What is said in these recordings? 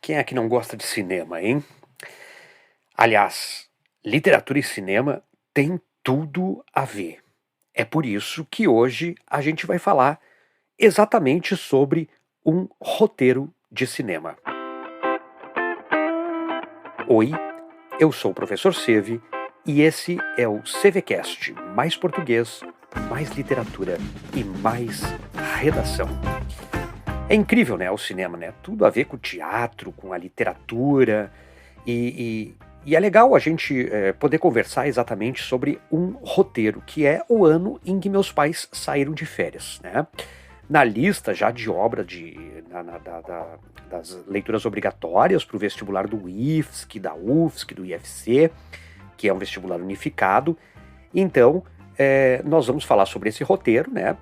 quem é que não gosta de cinema, hein? Aliás, literatura e cinema têm tudo a ver. É por isso que hoje a gente vai falar exatamente sobre um roteiro de cinema. Oi, eu sou o professor Seve e esse é o CVCast, mais português, mais literatura e mais redação. É incrível, né, o cinema, né? Tudo a ver com o teatro, com a literatura e é legal a gente poder conversar exatamente sobre um roteiro, que é o ano em que meus pais saíram de férias, né? Na lista já de obra das leituras obrigatórias para o vestibular do IFSC, da UFSC, do IFC, que é um vestibular unificado. Então, nós vamos falar sobre esse roteiro, né?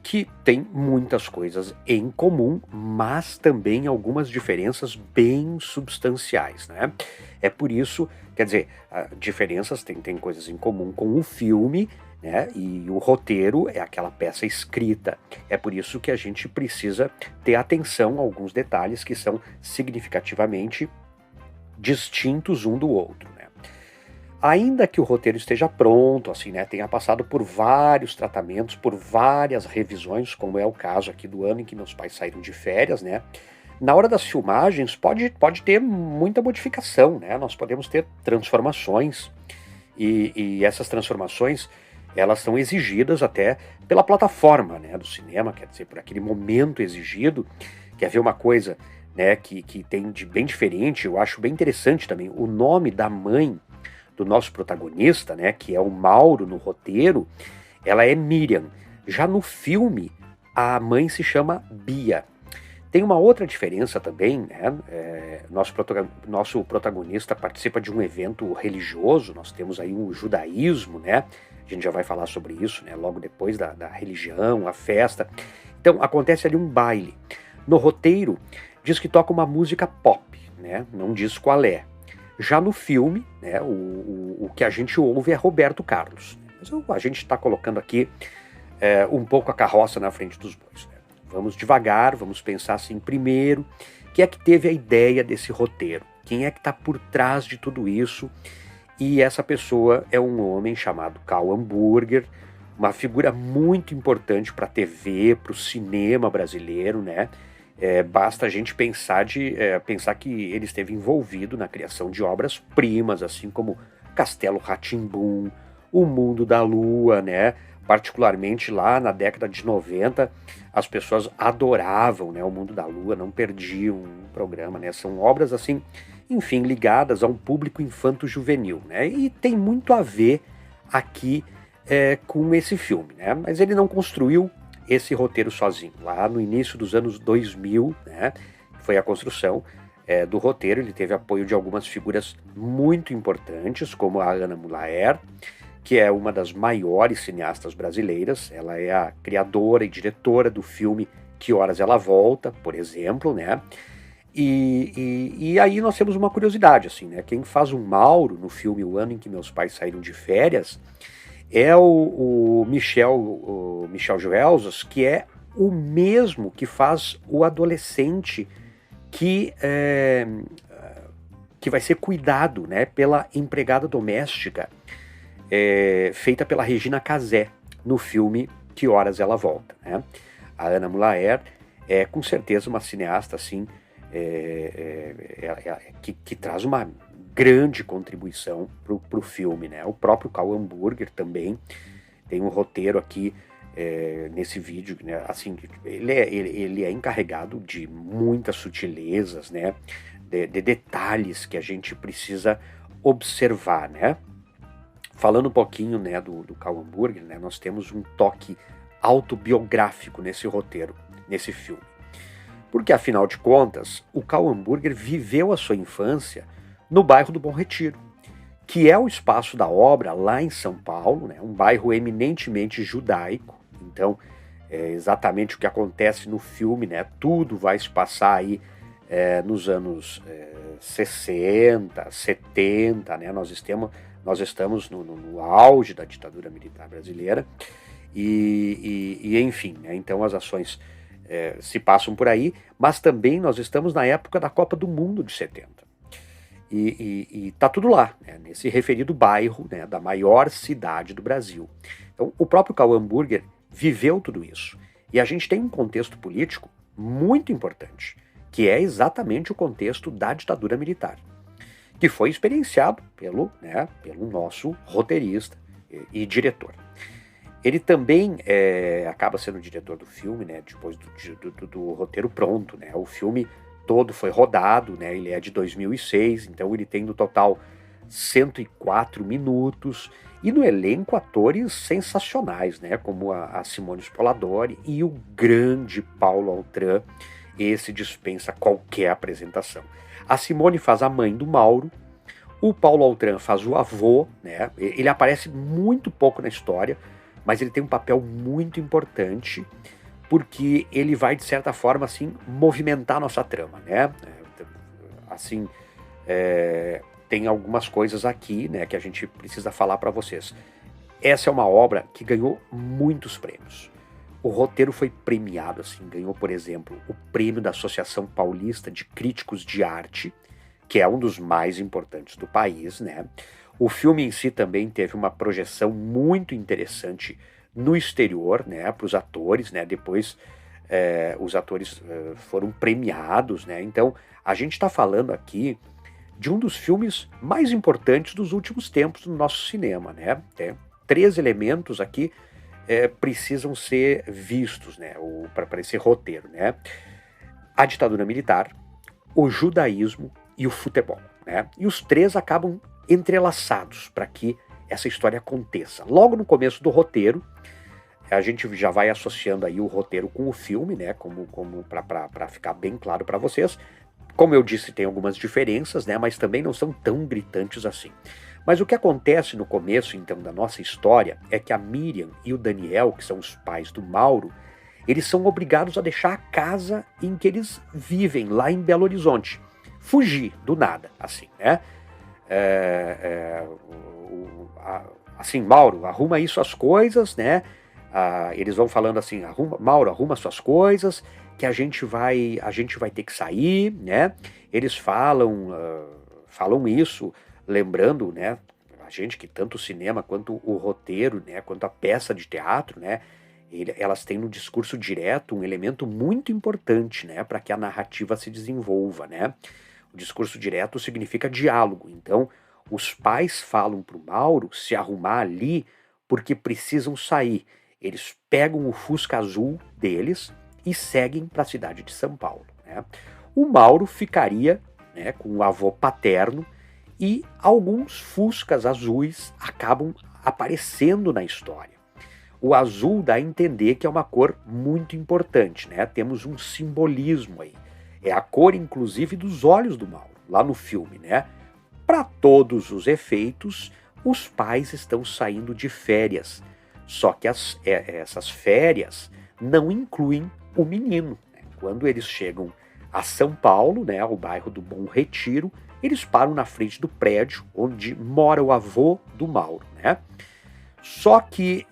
Que tem muitas coisas em comum, mas também algumas diferenças bem substanciais, né? É por isso, quer dizer, diferenças tem coisas em comum com o filme, né? E o roteiro é aquela peça escrita. É por isso que a gente precisa ter atenção a alguns detalhes que são significativamente distintos um do outro, né? Ainda que o roteiro esteja pronto, assim, né, tenha passado por vários tratamentos, por várias revisões, como é o caso aqui do ano em que meus pais saíram de férias, né, na hora das filmagens pode ter muita modificação, né, nós podemos ter transformações, e essas transformações, elas são exigidas até pela plataforma, né, do cinema, quer dizer, por aquele momento exigido. Quer ver uma coisa, né, que tem de bem diferente, eu acho bem interessante também, o nome da mãe do nosso protagonista, né, que é o Mauro no roteiro, ela é Miriam. Já no filme, a mãe se chama Bia. Tem uma outra diferença também, né? Nosso protagonista participa de um evento religioso, nós temos aí um judaísmo, né? A gente já vai falar sobre isso, né? Logo depois da religião, a festa. Então, acontece ali um baile. No roteiro, diz que toca uma música pop, né? Não diz qual é. Já no filme, né, o que a gente ouve é Roberto Carlos. Mas a gente está colocando aqui um pouco a carroça na frente dos bois, né? Vamos devagar, vamos pensar assim primeiro, quem é que teve a ideia desse roteiro? Quem é que está por trás de tudo isso? E essa pessoa é um homem chamado Karl Hamburger, uma figura muito importante para a TV, para o cinema brasileiro, né? Basta a gente pensar que ele esteve envolvido na criação de obras-primas, assim como Castelo Rá-Tim-Bum, O Mundo da Lua, né? Particularmente lá na década de 90, as pessoas adoravam, né, O Mundo da Lua, não perdiam um programa, né? São obras, assim, enfim, ligadas a um público infanto-juvenil, né? E tem muito a ver aqui com esse filme, né? Mas ele não construiu esse roteiro sozinho. Lá no início dos anos 2000, né, foi a construção do roteiro. Ele teve apoio de algumas figuras muito importantes, como a Ana Mulaer, que é uma das maiores cineastas brasileiras. Ela é a criadora e diretora do filme Que Horas Ela Volta, por exemplo, né? E aí nós temos uma curiosidade, assim, né? Quem faz o Mauro no filme O Ano em que Meus Pais Saíram de Férias é o Michel Joelzos, que é o mesmo que faz o adolescente que vai ser cuidado, né, pela empregada doméstica feita pela Regina Casé no filme Que Horas Ela Volta, né? A Ana Mulaer é com certeza uma cineasta assim, que traz uma grande contribuição para o filme, né? O próprio Karl Hamburger também tem um roteiro aqui nesse vídeo, né? Assim, ele é encarregado de muitas sutilezas, né? De detalhes que a gente precisa observar, né? Falando um pouquinho, né, do Karl Hamburger, né? Nós temos um toque autobiográfico nesse roteiro, nesse filme. Porque, afinal de contas, o Karl Hamburger viveu a sua infância no bairro do Bom Retiro, que é o espaço da obra lá em São Paulo, né, um bairro eminentemente judaico. Então, é exatamente o que acontece no filme, né, tudo vai se passar aí nos anos 60, 70, né, nós estamos no auge da ditadura militar brasileira, e enfim, né, então as ações se passam por aí, mas também nós estamos na época da Copa do Mundo de 70. E tá tudo lá, né, nesse referido bairro, né, da maior cidade do Brasil. Então, o próprio Cauã Burger viveu tudo isso. E a gente tem um contexto político muito importante, que é exatamente o contexto da ditadura militar, que foi experienciado pelo nosso roteirista e diretor. Ele também acaba sendo o diretor do filme, né, depois do roteiro pronto, né? O filme todo foi rodado, né? Ele é de 2006, então ele tem no total 104 minutos, e no elenco atores sensacionais, né? Como a Simone Spoladori e o grande Paulo Altran. Esse dispensa qualquer apresentação. A Simone faz a mãe do Mauro, o Paulo Altran faz o avô, né? Ele aparece muito pouco na história, mas ele tem um papel muito importante, porque ele vai, de certa forma, assim, movimentar a nossa trama, né? Assim, tem algumas coisas aqui, né, que a gente precisa falar para vocês. Essa é uma obra que ganhou muitos prêmios. O roteiro foi premiado, assim, ganhou, por exemplo, o prêmio da Associação Paulista de Críticos de Arte, que é um dos mais importantes do país, né? O filme em si também teve uma projeção muito interessante no exterior, né, para os atores, né? Depois os atores foram premiados, né? Então a gente está falando aqui de um dos filmes mais importantes dos últimos tempos no nosso cinema, né? Tem 3 elementos aqui precisam ser vistos, né, para esse roteiro, né? A ditadura militar, o judaísmo e o futebol, né? E os 3 acabam entrelaçados para que essa história aconteça. Logo no começo do roteiro, a gente já vai associando aí o roteiro com o filme, né? Como para ficar bem claro para vocês. Como eu disse, tem algumas diferenças, né? Mas também não são tão gritantes assim. Mas o que acontece no começo, então, da nossa história é que a Miriam e o Daniel, que são os pais do Mauro, eles são obrigados a deixar a casa em que eles vivem, lá em Belo Horizonte. Fugir do nada, assim, né? Assim, Mauro, arruma aí suas coisas, né? Eles vão falando assim, Mauro, arruma suas coisas, que a gente vai ter que sair, né? Eles falam isso, lembrando, né, a gente que tanto o cinema quanto o roteiro, né, quanto a peça de teatro, né, elas têm no discurso direto um elemento muito importante, né, para que a narrativa se desenvolva, né? O discurso direto significa diálogo. Então, os pais falam para o Mauro se arrumar ali porque precisam sair. Eles pegam o Fusca azul deles e seguem para a cidade de São Paulo, né? O Mauro ficaria, né, com o avô paterno, e alguns Fuscas azuis acabam aparecendo na história. O azul dá a entender que é uma cor muito importante, né? Temos um simbolismo aí. É a cor, inclusive, dos olhos do Mauro, lá no filme, né? Para todos os efeitos, os pais estão saindo de férias. Só que essas férias não incluem o menino, né? Quando eles chegam a São Paulo, né, ao bairro do Bom Retiro, eles param na frente do prédio onde mora o avô do Mauro, né? Só que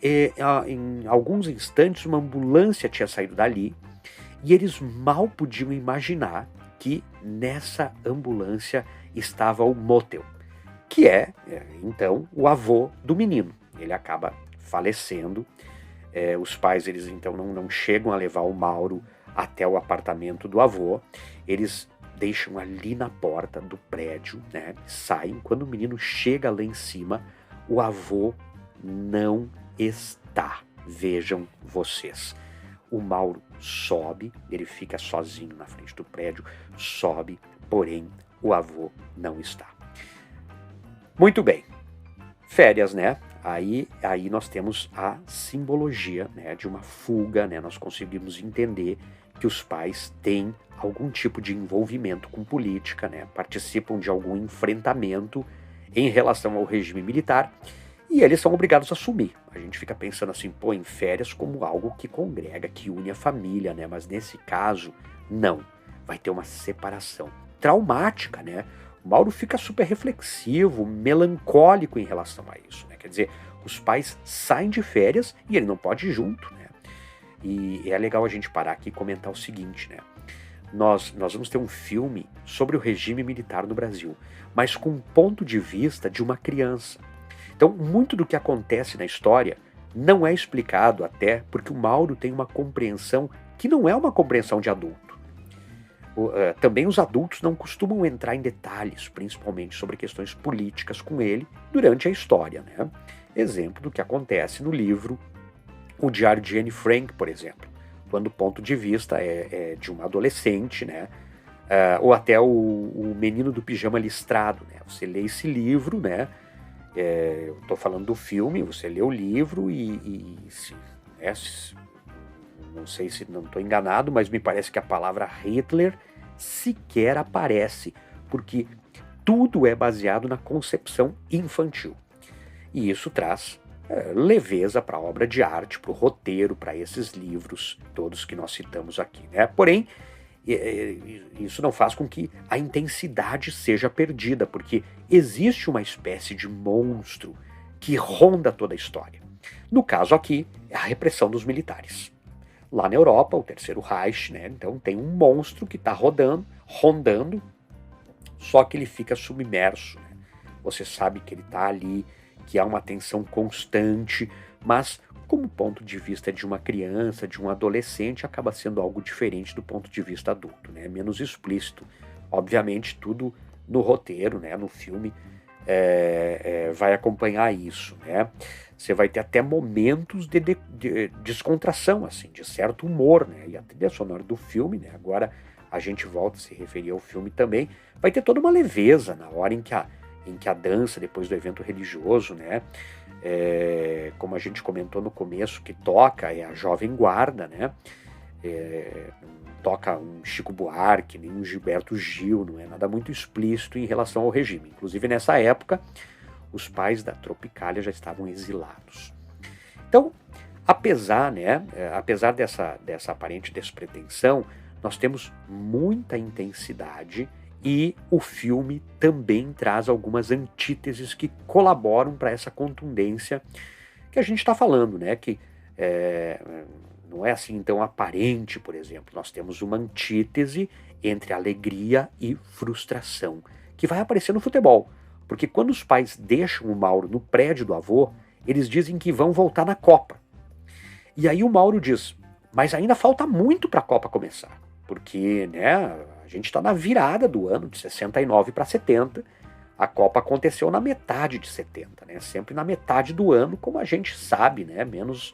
em alguns instantes uma ambulância tinha saído dali e eles mal podiam imaginar que nessa ambulância estava o Motel, que então o avô do menino. Ele acaba falecendo. Os pais, eles então não chegam a levar o Mauro até o apartamento do avô. Eles deixam ali na porta do prédio, né? Saem. Quando o menino chega lá em cima, o avô não está. Vejam vocês. O Mauro sobe, ele fica sozinho na frente do prédio, sobe, porém o avô não está. Muito bem. Férias, né? Aí nós temos a simbologia, né, de uma fuga, né? Nós conseguimos entender que os pais têm algum tipo de envolvimento com política, né? Participam de algum enfrentamento em relação ao regime militar e eles são obrigados a assumir. A gente fica pensando assim, pô, em férias como algo que congrega, que une a família, né? Mas nesse caso, não. Vai ter uma separação traumática, né? O Mauro fica super reflexivo, melancólico em relação a isso, né? Quer dizer, os pais saem de férias e ele não pode ir junto, né? E é legal a gente parar aqui e comentar o seguinte, né? Nós vamos ter um filme sobre o regime militar no Brasil, mas com um ponto de vista de uma criança. Então, muito do que acontece na história não é explicado até porque o Mauro tem uma compreensão que não é uma compreensão de adulto. Também os adultos não costumam entrar em detalhes, principalmente sobre questões políticas com ele durante a história, né? Exemplo do que acontece no livro O Diário de Anne Frank, por exemplo, quando o ponto de vista é de uma adolescente, né? Ou até o Menino do Pijama Listrado, né? Você lê esse livro, né? Eu estou falando do filme, você lê o livro não sei se não estou enganado, mas me parece que a palavra Hitler sequer aparece, porque tudo é baseado na concepção infantil. E isso traz leveza para a obra de arte, para o roteiro, para esses livros, todos que nós citamos aqui, né? Porém, isso não faz com que a intensidade seja perdida, porque existe uma espécie de monstro que ronda toda a história. No caso aqui, é a repressão dos militares. Lá na Europa, o Terceiro Reich, né? Então tem um monstro que está rondando, só que ele fica submerso, né? Você sabe que ele está ali, que há uma tensão constante, mas como ponto de vista de uma criança, de um adolescente, acaba sendo algo diferente do ponto de vista adulto, né? Menos explícito. Obviamente, tudo no roteiro, né? No filme, vai acompanhar isso, né? Você vai ter até momentos de descontração, assim, de certo humor, né? E a trilha sonora do filme, né? Agora a gente volta a se referir ao filme também, vai ter toda uma leveza na hora em que a dança, depois do evento religioso, né? Como a gente comentou no começo, que toca é a Jovem Guarda, né? Toca um Chico Buarque, nem um Gilberto Gil, não é nada muito explícito em relação ao regime. Inclusive, nessa época, os pais da Tropicália já estavam exilados. Então, apesar dessa aparente despretensão, nós temos muita intensidade e o filme também traz algumas antíteses que colaboram para essa contundência que a gente está falando, né? Que não é assim tão aparente, por exemplo. Nós temos uma antítese entre alegria e frustração, que vai aparecer no futebol. Porque quando os pais deixam o Mauro no prédio do avô, eles dizem que vão voltar na Copa. E aí o Mauro diz, mas ainda falta muito para a Copa começar. Porque, né, a gente está na virada do ano, de 69 para 70. A Copa aconteceu na metade de 70, né? Sempre na metade do ano, como a gente sabe, né? Menos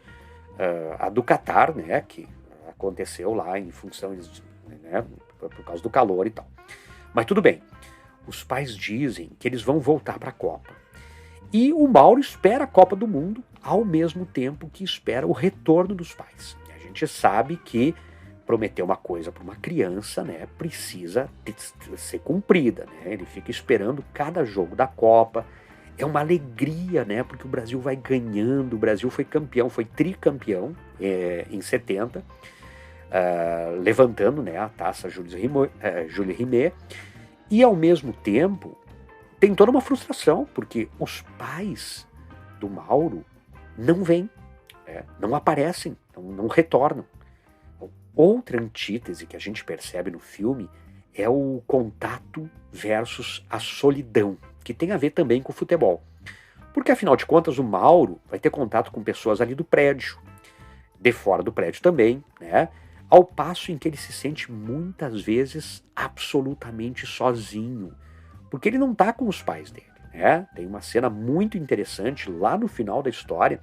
a do Catar, né? Que aconteceu lá em função, né, por causa do calor e tal. Mas tudo bem. Os pais dizem que eles vão voltar para a Copa. E o Mauro espera a Copa do Mundo ao mesmo tempo que espera o retorno dos pais. E a gente sabe que prometer uma coisa para uma criança, né, precisa ser cumprida, né? Ele fica esperando cada jogo da Copa. É uma alegria, né, porque o Brasil vai ganhando. O Brasil foi campeão, foi tricampeão em 70, levantando, né, a taça Jules Rimet. E ao mesmo tempo tem toda uma frustração, porque os pais do Mauro não vêm, não aparecem, não retornam. Outra antítese que a gente percebe no filme é o contato versus a solidão, que tem a ver também com o futebol. Porque, afinal de contas, o Mauro vai ter contato com pessoas ali do prédio, de fora do prédio também, né? Ao passo em que ele se sente muitas vezes absolutamente sozinho, porque ele não está com os pais dele, né? Tem uma cena muito interessante lá no final da história,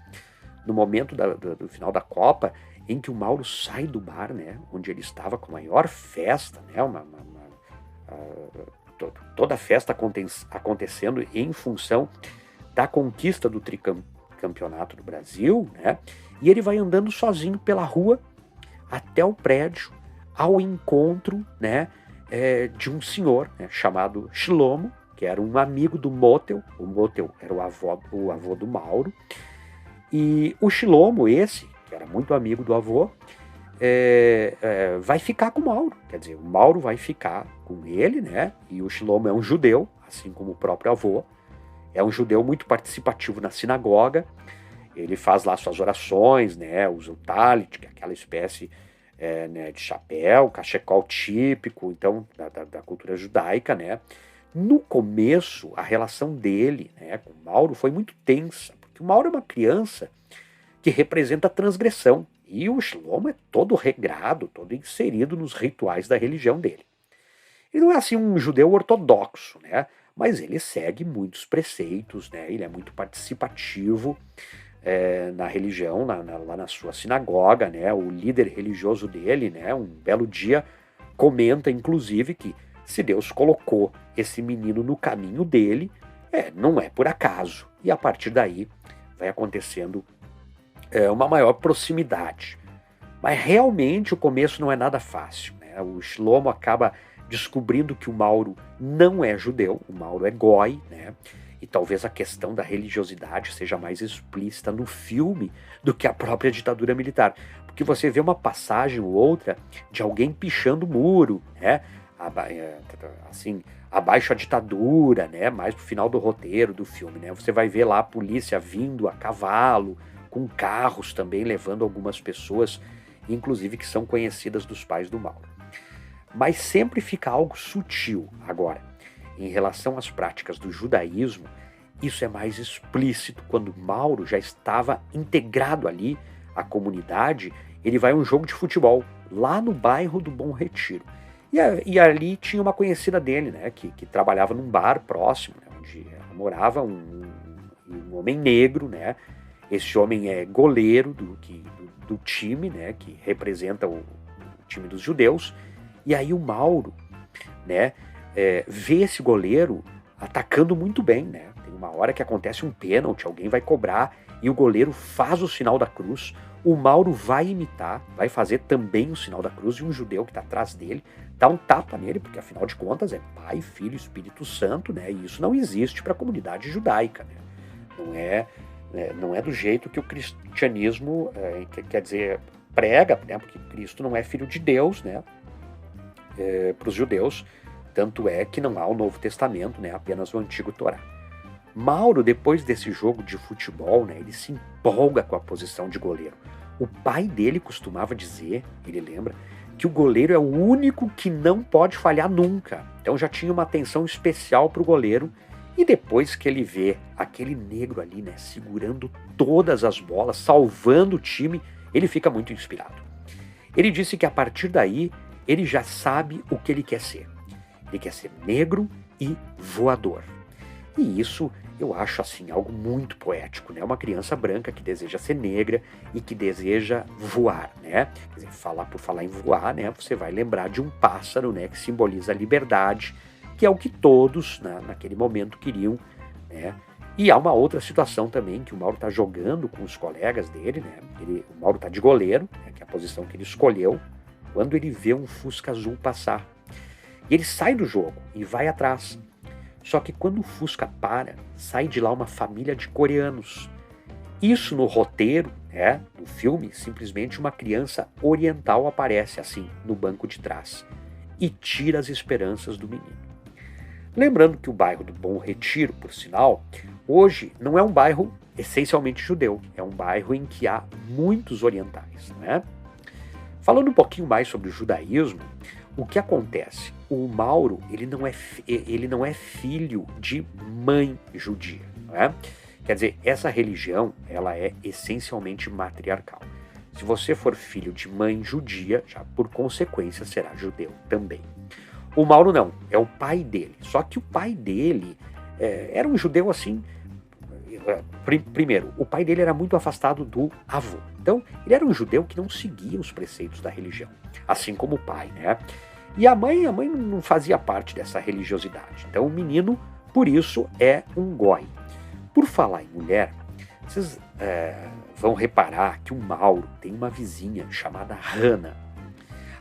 no momento do final da Copa, em que o Mauro sai do bar, né, onde ele estava com a maior festa, né, toda a festa acontecendo em função da conquista do tricampeonato do Brasil, né, e ele vai andando sozinho pela rua até o prédio, ao encontro, né, de um senhor, né, chamado Shlomo, que era um amigo do Motel. O Motel era o avô do Mauro. E o Shlomo, esse, que era muito amigo do avô, vai ficar com o Mauro. Quer dizer, o Mauro vai ficar com ele, né? E o Shlomo é um judeu, assim como o próprio avô. É um judeu muito participativo na sinagoga. Ele faz lá suas orações, né? Usa o talit, que é aquela espécie né, de chapéu, cachecol típico, então, da cultura judaica, né? No começo, a relação dele, né, com o Mauro foi muito tensa, porque o Mauro é uma criança que representa a transgressão, e o Shlomo é todo regrado, todo inserido nos rituais da religião dele. Ele não é assim um judeu ortodoxo, né? Mas ele segue muitos preceitos, né? Ele é muito participativo na religião, lá na sua sinagoga, né? O líder religioso dele, né? Um belo dia comenta, inclusive, que se Deus colocou esse menino no caminho dele, não é por acaso. E a partir daí vai acontecendo uma maior proximidade. Mas realmente o começo não é nada fácil, né? O Shlomo acaba descobrindo que o Mauro não é judeu, o Mauro é goi, né? E talvez a questão da religiosidade seja mais explícita no filme do que a própria ditadura militar. Porque você vê uma passagem ou outra de alguém pichando o muro, né? Assim, abaixo a ditadura, né? Mais pro final do roteiro do filme, né? Você vai ver lá a polícia vindo a cavalo, com carros também, levando algumas pessoas, inclusive que são conhecidas dos pais do Mauro. Mas sempre fica algo sutil. Agora, em relação às práticas do judaísmo, isso é mais explícito. Quando Mauro já estava integrado ali à comunidade, ele vai a um jogo de futebol, lá no bairro do Bom Retiro. E ali tinha uma conhecida dele, né, que trabalhava num bar próximo, né, onde morava um homem negro, né. Esse homem é goleiro do time, né, que representa o time dos judeus. E aí o Mauro, né, vê esse goleiro atacando muito bem, né? Tem uma hora que acontece um pênalti, alguém vai cobrar e o goleiro faz o sinal da cruz. O Mauro vai imitar, vai fazer também o sinal da cruz e um judeu que está atrás dele dá um tapa nele, porque afinal de contas é Pai, Filho, Espírito Santo, né? E isso não existe para a comunidade judaica, né? Não é do jeito que o cristianismo, quer dizer, prega, né? Porque Cristo não é filho de Deus, né? Para os judeus, tanto é que não há o Novo Testamento, né, apenas o Antigo Torá. Mauro, depois desse jogo de futebol, né, ele se empolga com a posição de goleiro. O pai dele costumava dizer, ele lembra, que o goleiro é o único que não pode falhar nunca. Então já tinha uma atenção especial para o goleiro. E depois que ele vê aquele negro ali, né, segurando todas as bolas, salvando o time, ele fica muito inspirado. Ele disse que a partir daí ele já sabe o que ele quer ser. Ele quer ser negro e voador. E isso eu acho assim algo muito poético, né? Uma criança branca que deseja ser negra e que deseja voar, né? Quer dizer, por falar em voar, né? Você vai lembrar de um pássaro, né? Que simboliza a liberdade, que é o que todos, né, naquele momento queriam, né? E há uma outra situação também que o Mauro está jogando com os colegas dele, né? O Mauro está de goleiro, né, que é a posição que ele escolheu, quando ele vê um Fusca azul passar. E ele sai do jogo e vai atrás. Só que quando o Fusca para, sai de lá uma família de coreanos. Isso no roteiro, né, do filme, simplesmente uma criança oriental aparece assim, no banco de trás, e tira as esperanças do menino. Lembrando que o bairro do Bom Retiro, por sinal, hoje não é um bairro essencialmente judeu, é um bairro em que há muitos orientais, né? Falando um pouquinho mais sobre o judaísmo, o que acontece? O Mauro, ele não é filho de mãe judia, não é? Quer dizer, essa religião, ela é essencialmente matriarcal. Se você for filho de mãe judia, já por consequência será judeu também. O Mauro não, é o pai dele. Só que o pai dele era um judeu assim. Primeiro, o pai dele era muito afastado do avô. Então, ele era um judeu que não seguia os preceitos da religião, assim como o pai, né? E a mãe não fazia parte dessa religiosidade. Então, o menino, por isso, é um goi. Por falar em mulher, vocês vão reparar que o Mauro tem uma vizinha chamada Hannah.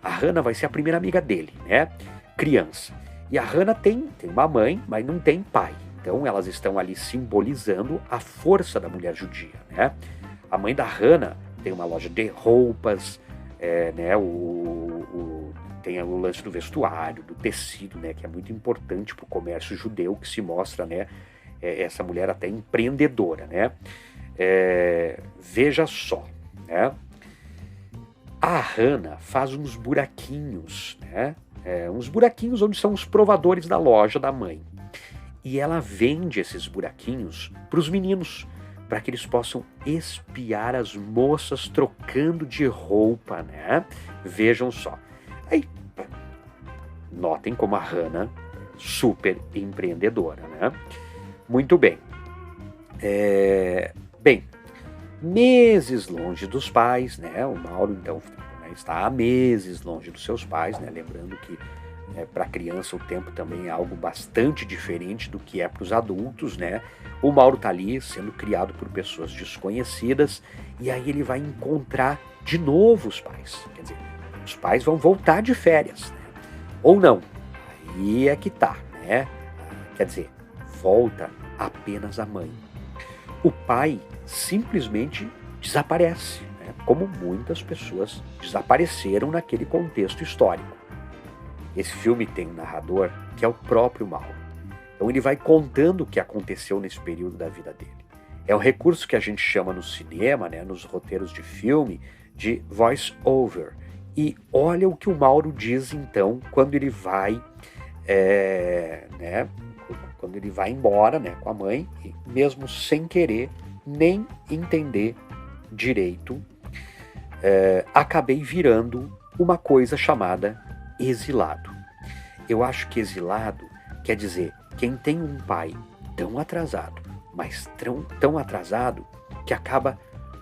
A Hannah vai ser a primeira amiga dele, né? Criança. E a Hannah tem uma mãe, mas não tem pai. Então elas estão ali simbolizando a força da mulher judia, né? A mãe da Hannah tem uma loja de roupas, né? Tem o lance do vestuário, do tecido, né? Que é muito importante para o comércio judeu, que se mostra, né? Essa mulher até empreendedora, né? Veja só, né? A Hannah faz uns buraquinhos, né? Uns buraquinhos onde são os provadores da loja da mãe. E ela vende esses buraquinhos para os meninos, para que eles possam espiar as moças trocando de roupa, né? Vejam só. Aí, notem como a Hannah, super empreendedora, né? Muito bem. Bem, meses longe dos pais, né? O Mauro, então, né, está há meses longe dos seus pais, né? Lembrando que para a criança o tempo também é algo bastante diferente do que é para os adultos, né? O Mauro está ali sendo criado por pessoas desconhecidas e aí ele vai encontrar de novo os pais. Quer dizer, os pais vão voltar de férias, né? Ou não. Aí é que tá, né? Quer dizer, volta apenas a mãe. O pai simplesmente desaparece, né? Como muitas pessoas desapareceram naquele contexto histórico. Esse filme tem um narrador que é o próprio Mauro. Então ele vai contando o que aconteceu nesse período da vida dele. É um recurso que a gente chama no cinema, né, nos roteiros de filme, de voice-over. E olha o que o Mauro diz então quando ele vai, quando ele vai embora, né, com a mãe, e mesmo sem querer nem entender direito, acabei virando uma coisa chamada exilado. Eu acho que exilado quer dizer quem tem um pai tão atrasado, mas tão atrasado que acaba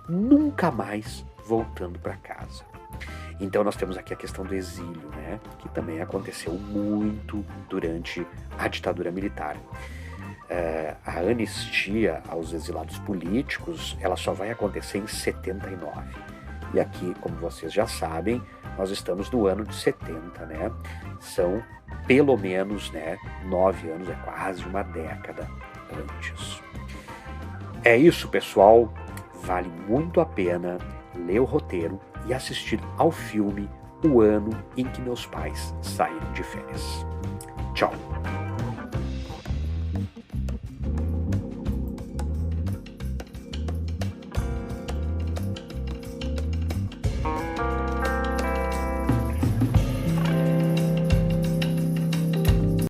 nunca mais voltando para casa. Então nós temos aqui a questão do exílio, né, que também aconteceu muito durante a ditadura militar. A anistia aos exilados políticos, ela só vai acontecer em 79. E aqui, como vocês já sabem, nós estamos no ano de 70, né? São pelo menos, né, 9 anos, é quase uma década antes. É isso, pessoal. Vale muito a pena ler o roteiro e assistir ao filme O Ano em que Meus Pais Saíram de Férias. Tchau!